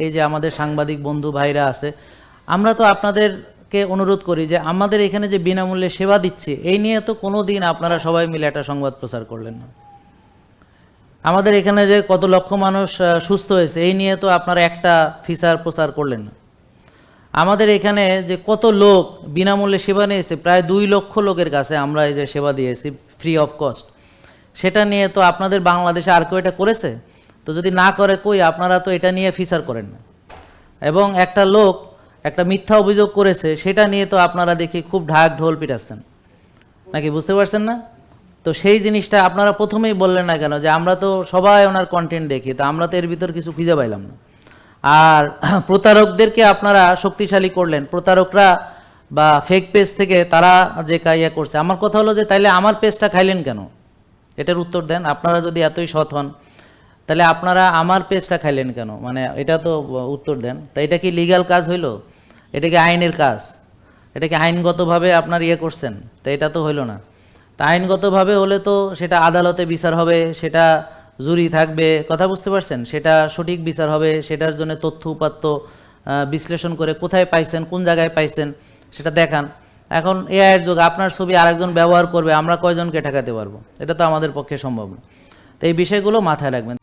এই যে আমাদের সাংবাদিক বন্ধু ভাইরা আছে, আমরা তো আপনাদেরকে অনুরোধ করি যে আমাদের এখানে যে বিনামূল্যে সেবা দিচ্ছে এই নিয়ে তো কোনো দিন আপনারা সবাই মিলে একটা সংবাদ প্রচার করলেন না। আমাদের এখানে যে কত লক্ষ মানুষ সুস্থ হয়েছে এই নিয়ে তো আপনারা একটা ফিচার প্রচার করলেন না। আমাদের এখানে যে কত লোক বিনামূল্যে সেবা নিয়েছে, প্রায় 2 লক্ষ লোকের কাছে আমরা এই যে সেবা দিয়েছি ফ্রি অফ কস্ট, সেটা নিয়ে তো আপনাদের বাংলাদেশে আর কেউ এটা করেছে? তো যদি না করে কই আপনারা তো এটা নিয়ে ফিচার করেন না। এবং একটা লোক একটা মিথ্যা অভিযোগ করেছে সেটা নিয়ে তো আপনারা দেখি খুব ঢাক ঢোল পিটাচ্ছেন, নাকি বুঝতে পারছেন না? তো সেই জিনিসটা আপনারা প্রথমেই বললেন না কেন যে আমরা তো সবাই ওনার কন্টেন্ট দেখি, তো আমরা তো এর ভিতর কিছু খুঁজে পাইলাম না। আর প্রতারকদেরকে আপনারা শক্তিশালী করলেন, প্রতারকরা বা ফেক পেজ থেকে তারা যে ইয়ে করছে। আমার কথা হলো যে তাইলে আমার পেজটা খাইলেন কেন? এটার উত্তর দেন। আপনারা যদি এতই সৎ হন তাহলে আপনারা আমার পেজটা খাইলেন কেন? মানে এটা তো উত্তর দেন। তা এটা কি লিগ্যাল কাজ হইল? এটা কি আইনের কাজ? এটা কি আইনগতভাবে আপনার ইয়ে করছেন? তো এটা তো হইল না। তা আইনগতভাবে হলে তো সেটা আদালতে বিচার হবে, সেটা জুরি থাকবে, কথা বুঝতে পারছেন? সেটা সঠিক বিচার হবে, সেটার জন্য তথ্য উপাত্ত বিশ্লেষণ করে কোথায় পাইছেন, কোন জায়গায় পাইছেন সেটা দেখান। এখন এআইয়ের যুগ, আপনার ছবি আরেকজন ব্যবহার করবে, আমরা কয়জনকে ঠেকাতে পারবো? এটা তো আমাদের পক্ষে সম্ভব না। তো এই বিষয়গুলো মাথায় রাখবেন।